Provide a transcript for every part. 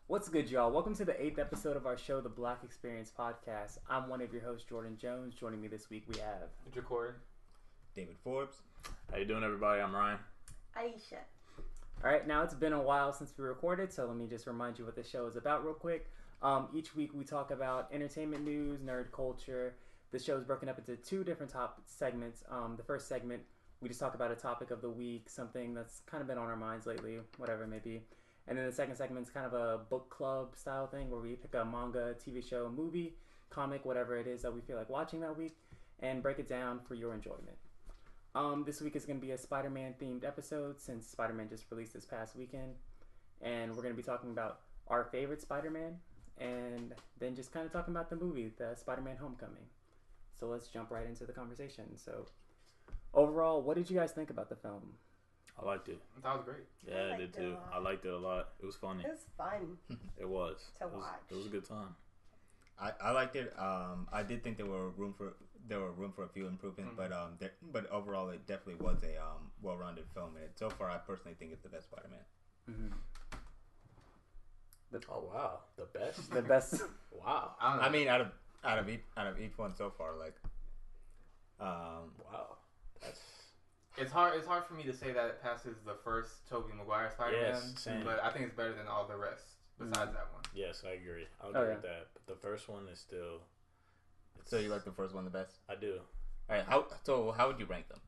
What's good, y'all? Welcome to the 8th episode of our show, the Black Experience Podcast. I'm one of your hosts, Jordan Jones. Joining me this week, we have... Jacory. David Forbes. How you doing, everybody? I'm Ryan. Aisha. All right, now it's been a while since we recorded, so let me just remind you what the show is about real quick. Each week we talk about entertainment news, nerd culture. The show is broken up into two different segments. The first segment, we just talk about a topic of the week, something that's kind of been on our minds lately, whatever it may be. And then the second segment is kind of a book club style thing where we pick a manga, TV show, movie, comic, whatever it is that we feel like watching that week, and break it down for your enjoyment. This week is going to be a Spider-Man themed episode since Spider-Man just released this past weekend. And we're going to be talking about our favorite Spider-Man and then just kind of talking about the movie, the Spider-Man Homecoming. So let's jump right into the conversation. So overall, what did you guys think about the film? I liked it. That was great. Yeah, I did too. I liked it a lot. It was funny. It was fun. It was. To watch. It was a good time. I liked it. I did think there were room for a few improvements, but overall it definitely was a well-rounded film. And so far, I personally think it's the best Spider-Man. Mm-hmm. Oh wow, the best. The best. Wow. I mean, out of each one so far, like, wow, that's. It's hard for me to say that it passes the first Tobey Maguire Spider-Man, Yes, but I think it's better than all the rest besides that one. Yes, I agree. I'll agree with that. But the first one is still. So you like the first one the best? I do. All right. How would you rank them?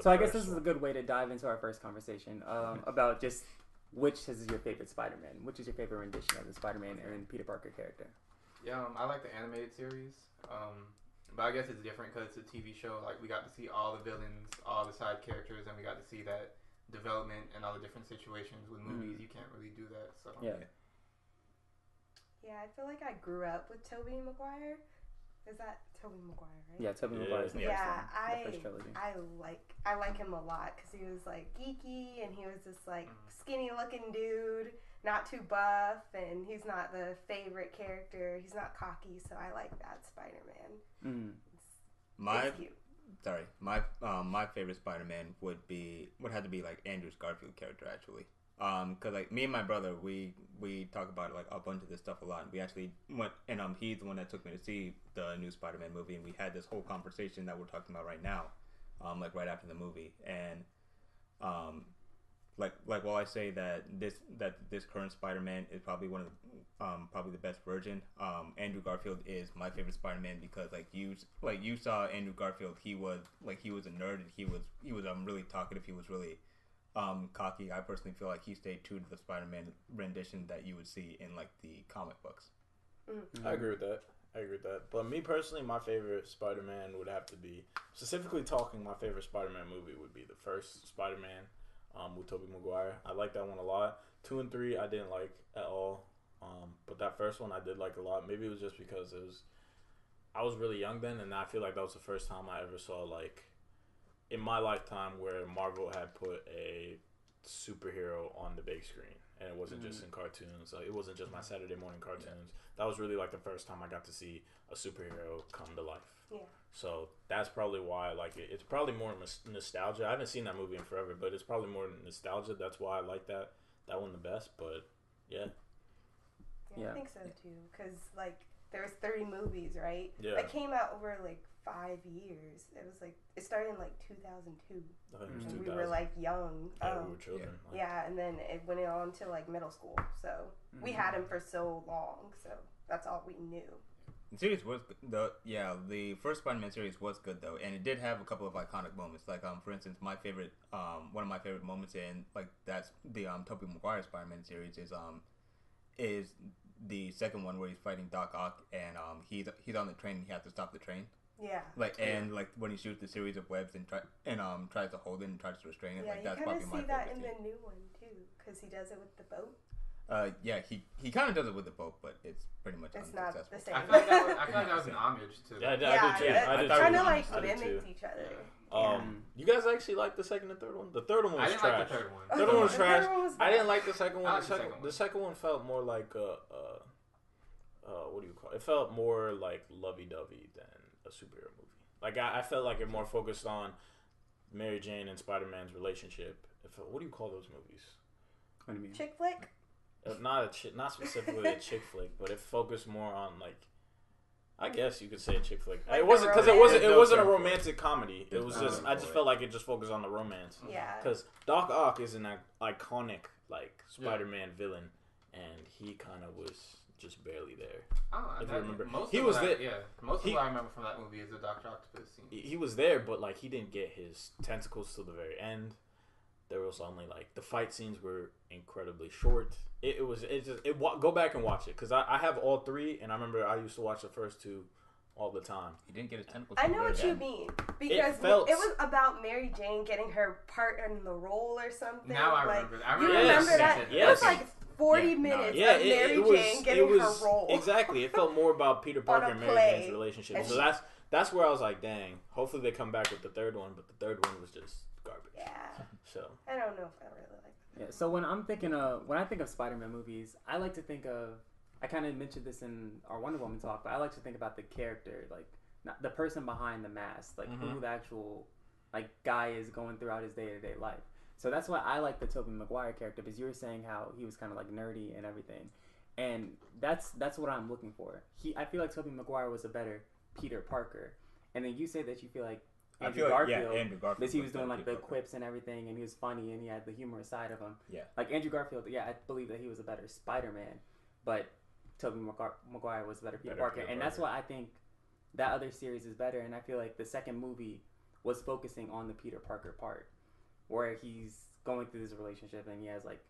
So I guess this is a good way to dive into our first conversation about just which is your favorite Spider-Man? Which is your favorite rendition of the Spider-Man and Peter Parker character? Yeah, I like the animated series. But I guess it's different because it's a TV show. Like, we got to see all the villains, all the side characters, and we got to see that development and all the different situations. With movies, you can't really do that. So Yeah, I feel like I grew up with Tobey Maguire. Is that Tobey Maguire, right? yeah, Tobey Maguire's the first one, the first trilogy. I like him a lot because he was like geeky and he was this like skinny looking dude, not too buff, and he's not the favorite character. He's not cocky, so I like that Spider-Man. It's cute. My favorite Spider-Man would have to be like Andrew Garfield character actually. Cause like me and my brother, we talk about like a bunch of this stuff a lot. We actually went and he's the one that took me to see the new Spider-Man movie, and we had this whole conversation that we're talking about right now, like right after the movie. And like while I say that this current Spider-Man is probably one of the, probably the best version, Andrew Garfield is my favorite Spider-Man because you saw Andrew Garfield, he was a nerd, and he was really talkative, he was really cocky. I personally feel like he stayed true to the Spider-Man rendition that you would see in like the comic books. Mm-hmm. I agree with that. But me personally, my favorite Spider-Man would have to be, specifically talking, my favorite Spider-Man movie would be the first Spider-Man with Tobey Maguire. I like that one a lot. 2 and 3 I didn't like at all. But that first one I did like a lot. Maybe it was just because I was really young then, and I feel like that was the first time I ever saw, like, in my lifetime, where Marvel had put a superhero on the big screen, and it wasn't just in cartoons. Like, it wasn't just my Saturday morning cartoons. That was really like the first time I got to see a superhero come to life. Yeah. So that's probably why I like it. It's probably more nostalgia. I haven't seen that movie in forever, but it's probably more nostalgia. That's why I like that one the best. But yeah. I think so too. Because like there was 30 movies, right? Yeah. That came out over like 5 years. It was like it started in like 2002. I think it was 2000. We were like young. Yeah, we were children. Yeah, and then it went on to like middle school. So we had him for so long. So that's all we knew. The series was the first Spider-Man series was good though, and it did have a couple of iconic moments. Like for instance, my favorite one of my favorite moments in like that's the Tobey Maguire Spider-Man series is the second one where he's fighting Doc Ock and he's on the train and he has to stop the train. Yeah. Like when he shoots the series of webs and tries to hold it and tries to restrain it. Yeah, like that's you kind probably of see my that favorite in too. the new one too, because he does it with the boat. He kind of does it with the boat, but it's pretty much It's unsuccessful. not the same. I feel like that was an homage to Yeah, that. I did too. I did kind too. of like I did mimicked too. each other. You guys actually like the second and third one? The third one was I didn't trash. like the third one. Third one was The trash. third one was I bad. didn't like the second one. I like the second one. The second one felt more like what do you call it? It felt more like lovey-dovey than a superhero movie. Like I felt like it more focused on Mary Jane and Spider-Man's relationship. It felt, what do you call those movies? What do you mean? Chick flick. not specifically a chick flick, but it focused more on like, I guess you could say a chick flick. Like it wasn't because it wasn't a romantic comedy. It was just I just felt like it just focused on the romance. Yeah. Because Doc Ock is an iconic like Spider-Man villain, and he kind of was just barely there. Oh, if you remember, most he of was what there. Most of what I remember from that movie is the Doctor Octopus scene. He was there, but like he didn't get his tentacles till the very end. There was only like the fight scenes were incredibly short. Go back and watch it because I have all three, and I remember I used to watch the first two all the time. He didn't get his tentacles. I know what you mean because it was about Mary Jane getting her part in the role or something. Now I remember. You remember that? Yes. It was like 40 minutes of Mary Jane getting her role. Exactly. It felt more about Peter Parker and Mary Jane's relationship. And so that's where I was like, dang. Hopefully they come back with the third one, but the third one was just garbage. Yeah. So I don't know if I really like that. Yeah. So when I think of Spider-Man movies, I like to think of. I kind of mentioned this in our Wonder Woman talk, but I like to think about the character, like not the person behind the mask, like who the actual like guy is going throughout his day-to-day life. So that's why I like the Tobey Maguire character, because you were saying how he was kind of like nerdy and everything, and that's what I'm looking for. I feel like Tobey Maguire was a better Peter Parker, and then you say that you feel like Andrew Garfield, because he was doing like the quips and everything, and he was funny and he had the humorous side of him. Yeah, like Andrew Garfield. Yeah, I believe that he was a better Spider-Man, but Tobey Maguire was a better Peter Parker, and that's why I think that other series is better. And I feel like the second movie was focusing on the Peter Parker part, where he's going through this relationship and he has like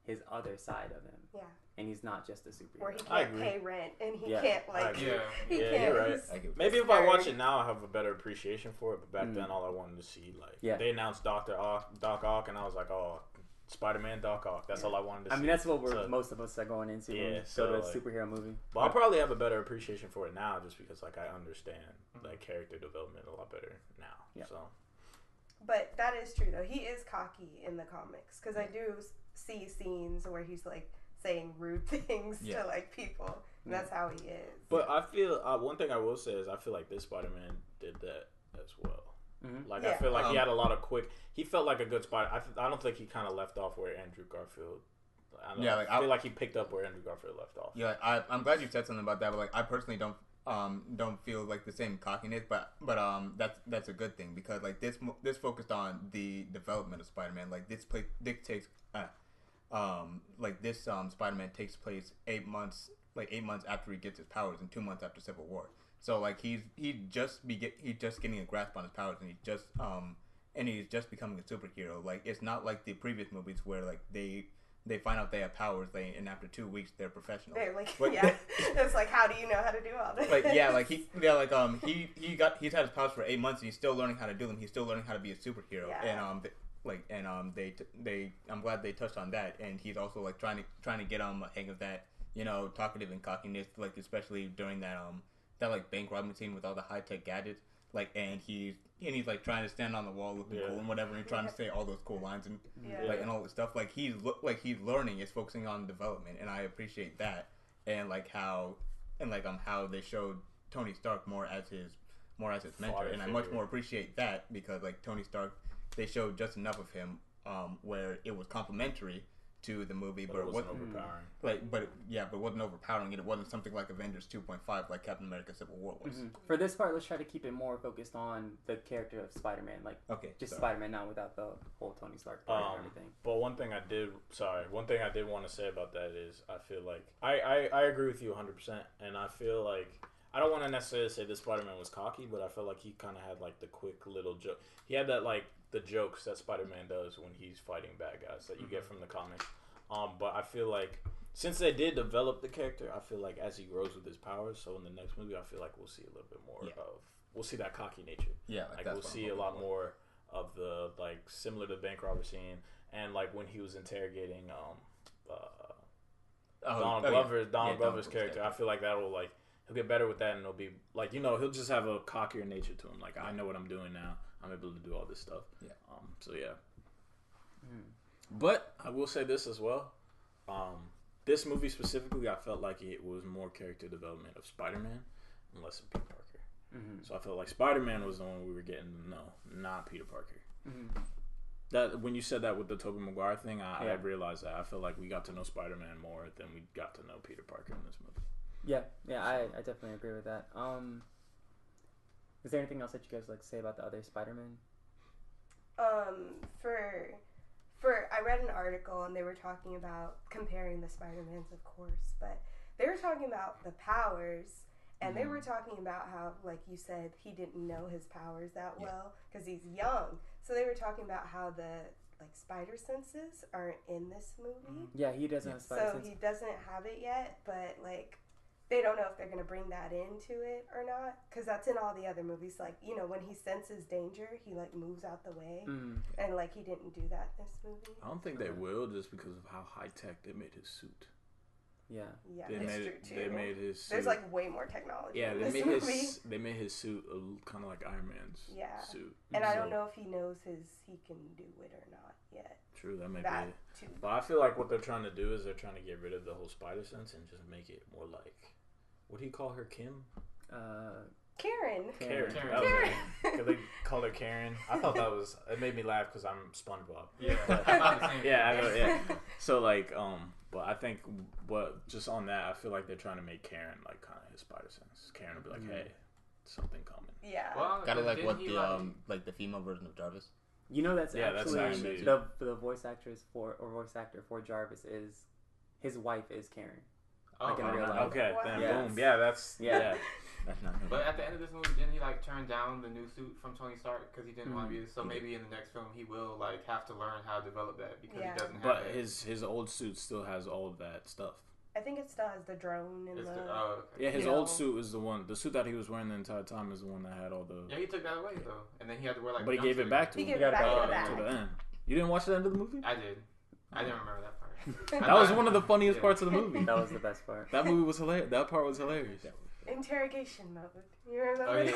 his other side of him. Yeah. And he's not just a superhero. Where he can't pay rent and he can't like. He can't. You're right. Maybe if I watch it now, I have a better appreciation for it. But back then, all I wanted to see they announced Doc Ock, and I was like, oh. Spider-Man, Doc Ock. That's all I wanted to see. I mean, that's what most of us are going into when we go to a superhero movie. But I'll probably have a better appreciation for it now just because, like, I understand like character development a lot better now. Yeah. So. But that is true, though. He is cocky in the comics because I do see scenes where he's, like, saying rude things to, like, people. And that's how he is. But I feel, one thing I will say is I feel like this Spider-Man did that as well. Mm-hmm. Like I feel like he had a lot of quick. He felt like a good Spider. I don't think he kind of left off where Andrew Garfield. I feel like he picked up where Andrew Garfield left off. Yeah, I'm glad you said something about that. But like I personally don't feel like the same cockiness, but that's a good thing because like this focused on the development of Spider-Man. Like this takes Spider-Man takes place 8 months after he gets his powers and 2 months after Civil War. So like he's just getting a grasp on his powers and he's just becoming a superhero. Like it's not like the previous movies where like they find out they have powers and after 2 weeks they're professional. They're like it's like how do you know how to do all this? He's had his powers for 8 months and he's still learning how to do them. He's still learning how to be a superhero. Yeah. And I'm glad they touched on that, and he's also like trying to get a hang of that, talkative and cockiness, like especially during that like bank robbing scene with all the high tech gadgets, like and he's like trying to stand on the wall looking cool and whatever, and trying to say all those cool lines and and all this stuff. Like he's learning, is focusing on development, and I appreciate that. And how they showed Tony Stark more as his mentor, and I much more appreciate that because like Tony Stark, they showed just enough of him where it was complimentary to the movie, but it wasn't overpowering. But it wasn't overpowering, and it wasn't something like Avengers 2.5 like Captain America: Civil War was. Mm-hmm. For this part, let's try to keep it more focused on the character of Spider-Man, Spider-Man, not without the whole Tony Stark part and everything. But one thing I did want to say about that is I feel like I agree with you 100%, and I feel like I don't want to necessarily say this Spider-Man was cocky, but I felt like he kind of had like the quick little joke. He had that like the jokes that Spider-Man does when he's fighting bad guys that you get from the comics. But I feel like since they did develop the character, I feel like as he grows with his powers, so in the next movie, I feel like we'll see a little bit more we'll see that cocky nature. Yeah, like we'll see a lot more of the like similar to the bank robber scene, and like when he was interrogating Donald Glover's character. I feel like that will like he'll get better with that, and it'll be like he'll just have a cockier nature to him. Like I know what I'm doing now. I'm able to do all this stuff. Yeah. So yeah. But I will say this as well. This movie specifically, I felt like it was more character development of Spider-Man and less of Peter Parker. Mm-hmm. So I felt like Spider-Man was the one we were getting to know, not Peter Parker. Mm-hmm. That when you said that with the Tobey Maguire thing, I realized that. I feel like we got to know Spider-Man more than we got to know Peter Parker in this movie. Yeah, I definitely agree with that. Is there anything else that you guys like to say about the other Spider-Man? I read an article and they were talking about comparing the Spider-Mans, of course, but they were talking about the powers, and they were talking about how, like you said, he didn't know his powers that well because he's young. So they were talking about how the spider senses aren't in this movie. Yeah, he doesn't have spider senses. So he doesn't have it yet, but they don't know if they're gonna bring that into it or not, because that's in all the other movies. When he senses danger, he moves out the way, and he didn't do that in this movie. I don't think they will, just because of how high tech they made his suit. Yeah, they that's made true too. They made his suit. There's way more technology. Yeah, in they this made movie. they made his suit kind of like Iron Man's suit. And I don't know if he knows he can do it or not yet. True, that may that be. Too. But I feel like what they're trying to do is they're trying to get rid of the whole spider sense and just make it more like, what do you call her, Kim? Karen. Karen. Could they call her Karen? I thought it made me laugh because I'm SpongeBob. Yeah. So but I think just on that, I feel like they're trying to make Karen kind of his spider sense. Karen will be like, hey, something coming. Yeah. Well, kind of like what the female version of Jarvis. That's actually the voice actor for Jarvis is his wife is Karen. In real life. Okay, then boom. That's not good. But at the end of this movie, didn't he turn down the new suit from Tony Stark because he didn't want to be? So maybe in the next film he will have to learn how to develop that because he doesn't have. But his old suit still has all of that stuff. I think it still has the drone and his old suit is the one. The suit that he was wearing the entire time is the one that had all the. Yeah, he took that away though, and then he had to wear But he gave it back to him. He gave it back to the end. You didn't watch the end of the movie? I did. I didn't remember that part. That was one of the funniest parts of the movie. That was the best part. That movie was hilarious. That part was hilarious. Interrogation mode. You remember? Oh yeah.